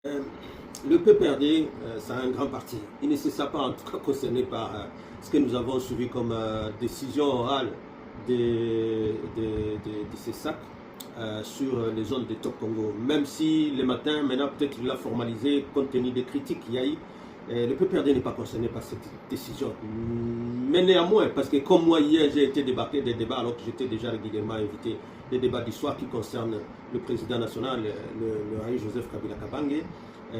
Euh, Le PPRD, c'est un grand parti. Il ne se sent pas en tout cas concerné par ce que nous avons suivi comme décision orale de ces sacs sur les zones de Top Congo. Même si le matin, maintenant peut-être il l'a formalisé compte tenu des critiques qu'il y a eu, le PPRD n'est pas concerné par cette décision. Mais néanmoins, parce que comme moi hier j'ai été débarqué des débats alors que j'étais déjà régulièrement invité, des débats d'histoire qui concernent le président national, le Raï Joseph Kabila Kabange,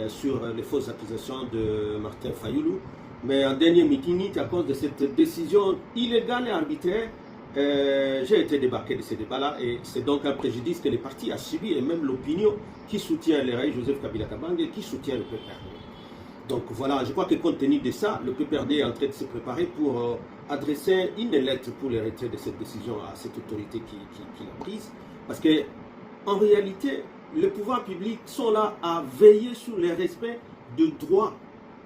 sur les fausses accusations de Martin Fayoulou. Mais en dernier meeting, à cause de cette décision illégale et arbitraire, j'ai été débarqué de ces débats-là et c'est donc un préjudice que les partis a subi et même l'opinion qui soutient le Raï Joseph Kabila Kabange et qui soutient le PPRD. Donc voilà, je crois que compte tenu de ça, le PPRD est en train de se préparer pour adresser une lettre pour le retrait de cette décision à cette autorité qui l'a prise. Parce que en réalité, les pouvoirs publics sont là à veiller sur le respect de droits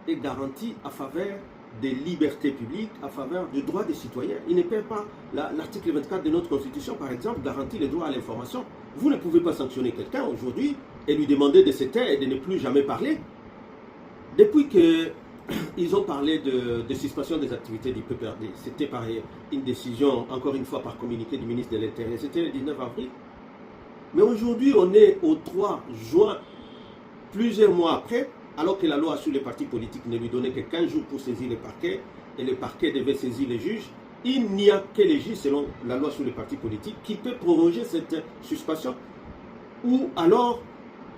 et garanties à faveur des libertés publiques, à faveur des droits des citoyens. Ils ne perdent pas. L'article 24 de notre Constitution, par exemple, garantit le droit à l'information. Vous ne pouvez pas sanctionner quelqu'un aujourd'hui et lui demander de se taire et de ne plus jamais parler. Depuis qu'ils ont parlé de suspension des activités du PPRD, c'était par une décision, encore une fois par communiqué du ministre de l'Intérieur, c'était le 19 avril. Mais aujourd'hui, on est au 3 juin, plusieurs mois après, alors que la loi sur les partis politiques ne lui donnait que 15 jours pour saisir les parquets, et le parquet devait saisir les juges. Il n'y a que les juges, selon la loi sur les partis politiques, qui peut proroger cette suspension, ou alors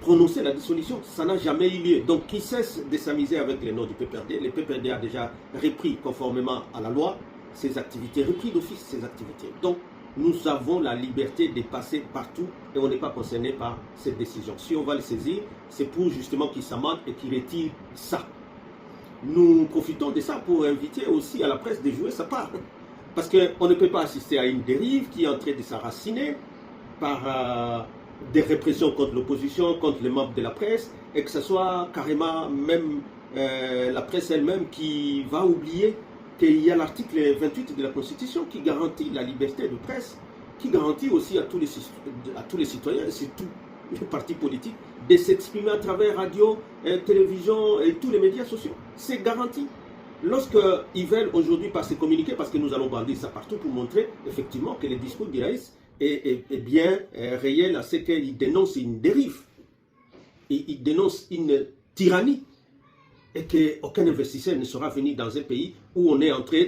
prononcer la dissolution. Ça n'a jamais eu lieu. Donc, qui cesse de s'amuser avec les noms du PPRD. Le PPRD a déjà repris, conformément à la loi, ses activités, repris d'office ses activités. Donc, nous avons la liberté de passer partout et on n'est pas concerné par cette décision. Si on va le saisir, c'est pour justement qu'il s'amende et qu'il retire ça. Nous profitons de ça pour inviter aussi à la presse de jouer sa part. Parce qu'on ne peut pas assister à une dérive qui est en train de s'enraciner par des répressions contre l'opposition, contre les membres de la presse, et que ce soit carrément même la presse elle-même qui va oublier qu'il y a l'article 28 de la Constitution qui garantit la liberté de presse, qui garantit aussi à tous les citoyens, surtout les partis politiques, de s'exprimer à travers radio, télévision et tous les médias sociaux. C'est garanti. Lorsqu'ils veulent aujourd'hui passer communiquer, parce que nous allons brandir ça partout pour montrer effectivement que le discours d'Iraïs est bien réel à ce qu'il dénonce une dérive, il dénonce une tyrannie, et qu'aucun investisseur ne sera venu dans un pays où on est en train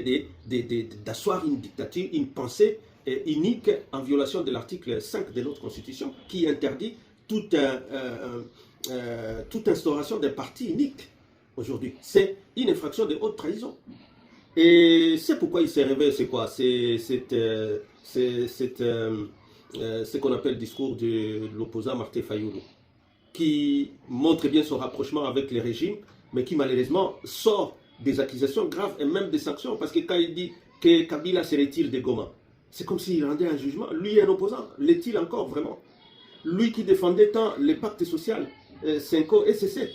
d'asseoir une dictature, une pensée unique en violation de l'article 5 de notre Constitution qui interdit toute instauration d'un parti unique aujourd'hui. C'est une infraction de haute trahison. Et c'est pourquoi il s'est réveillé, c'est quoi? C'est ce qu'on appelle le discours de l'opposant Martin Fayoulou, qui montre bien son rapprochement avec le régime, mais qui malheureusement sort des accusations graves et même des sanctions, parce que quand il dit que Kabila se retire de Goma, c'est comme s'il rendait un jugement. Lui, un opposant, l'est-il encore vraiment? Lui qui défendait tant le pacte social, Senko et CC,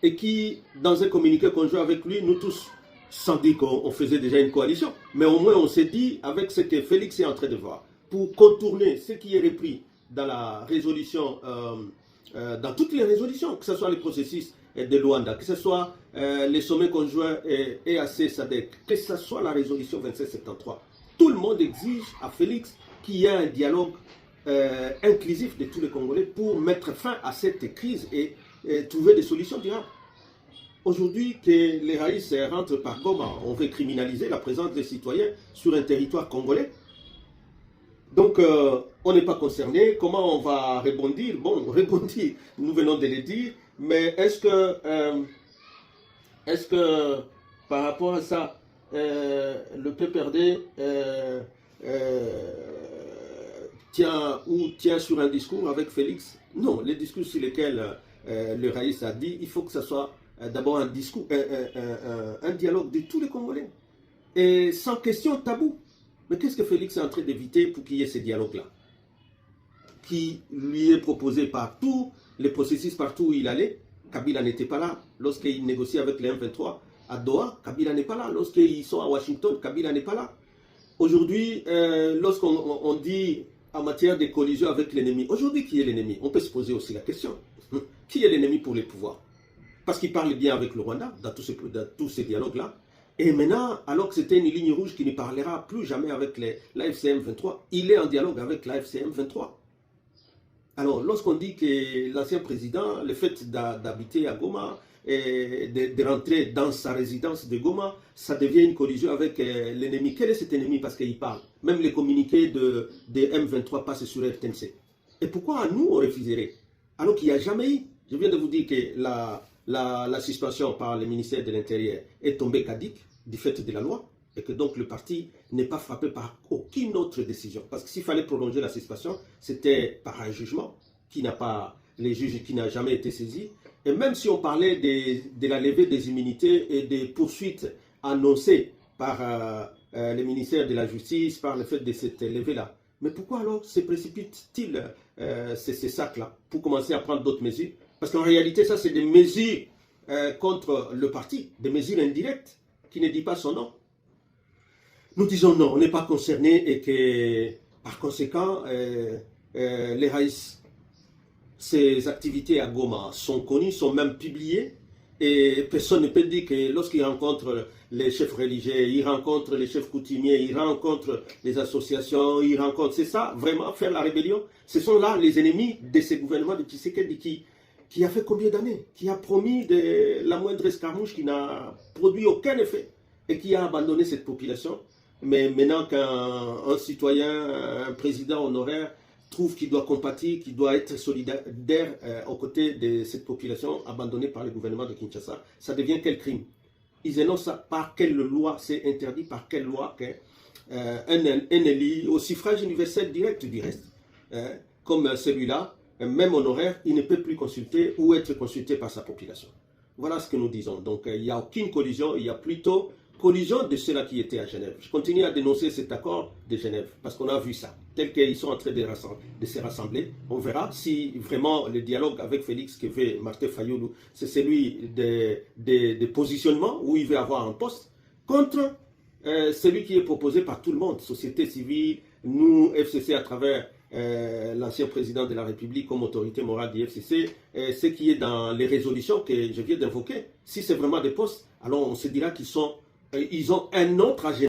et qui, dans un communiqué conjoint avec lui, nous tous, sans dire qu'on faisait déjà une coalition, mais au moins on s'est dit, avec ce que Félix est en train de voir, pour contourner ce qui est repris dans la résolution, dans toutes les résolutions, que ce soit les processus de Luanda, que ce soit les sommets conjoints EAC-SADC, que ce soit la résolution 2773. Tout le monde exige à Félix qu'il y ait un dialogue inclusif de tous les Congolais pour mettre fin à cette crise et trouver des solutions durables. Aujourd'hui, que les raïs rentrent par Goma, on veut criminaliser la présence des citoyens sur un territoire congolais. Donc, on n'est pas concerné. Comment on va rebondir? Bon, rebondir, nous venons de le dire. Mais est-ce que par rapport à ça, le PPRD tient sur un discours avec Félix? Non, les discours sur lesquels le Raïs a dit, il faut que ce soit d'abord un discours, un dialogue de tous les Congolais. Et sans question tabou. Mais qu'est-ce que Félix est en train d'éviter pour qu'il y ait ce dialogue-là, qui lui est proposé par tous les processus partout où il allait? Kabila n'était pas là lorsqu'il négocie avec les M23 à Doha. Kabila n'est pas là lorsqu'ils sont à Washington. Kabila n'est pas là. Aujourd'hui, lorsqu'on dit en matière de collision avec l'ennemi, aujourd'hui qui est l'ennemi? On peut se poser aussi la question. Qui est l'ennemi pour les pouvoirs? Parce qu'il parle bien avec le Rwanda dans tous ces dialogues-là. Et maintenant, alors que c'était une ligne rouge qui ne parlera plus jamais avec l'AFCM 23, il est en dialogue avec l'AFCM 23. Alors, lorsqu'on dit que l'ancien président, le fait d'habiter à Goma et de rentrer dans sa résidence de Goma, ça devient une collision avec l'ennemi. Quel est cet ennemi? Parce qu'il parle. Même les communiqués de M23 passent sur RTNC. Et pourquoi nous, on refuserait? Alors qu'il n'y a jamais eu. Je viens de vous dire que la suspension par le ministère de l'Intérieur est tombée caduque du fait de la loi et que donc le parti n'est pas frappé par aucune autre décision. Parce que s'il fallait prolonger la suspension, c'était par un jugement les juges qui n'a jamais été saisi. Et même si on parlait de la levée des immunités et des poursuites annoncées par le ministère de la Justice, par le fait de cette levée-là, mais pourquoi alors se précipite-t-il ces sacs-là pour commencer à prendre d'autres mesures? Parce qu'en réalité, ça, c'est des mesures contre le parti, des mesures indirectes qui ne disent pas son nom. Nous disons non, on n'est pas concerné et que, par conséquent, les Raïs, ces activités à Goma sont connues, sont même publiées. Et personne ne peut dire que lorsqu'ils rencontrent les chefs religieux, ils rencontrent les chefs coutumiers, ils rencontrent les associations, ils rencontrent... C'est ça, vraiment, faire la rébellion. Ce sont là les ennemis de ce gouvernement de Tshisekedi qui a fait combien d'années? Qui a promis la moindre escarmouche, qui n'a produit aucun effet et qui a abandonné cette population. Mais maintenant qu'un citoyen, un président honoraire, trouve qu'il doit compatir, qu'il doit être solidaire aux côtés de cette population abandonnée par le gouvernement de Kinshasa, ça devient quel crime? Ils énoncent ça par quelle loi? C'est interdit par quelle loi qu'un élu au suffrage universel direct du reste, comme celui-là, même honoraire, il ne peut plus consulter ou être consulté par sa population. Voilà ce que nous disons. Donc il n'y a aucune collision, il y a plutôt collision de ceux-là qui étaient à Genève. Je continue à dénoncer cet accord de Genève, parce qu'on a vu ça, tel qu'ils sont en train de se rassembler. On verra si vraiment le dialogue avec Félix que fait Martin Fayoulou, c'est celui des positionnements où il veut avoir un poste, contre celui qui est proposé par tout le monde, société civile, nous, FCC à travers l'ancien président de la République comme autorité morale du FCC, ce qui est dans les résolutions que je viens d'invoquer. Si c'est vraiment des postes, alors on se dira qu'ils ont un autre agenda.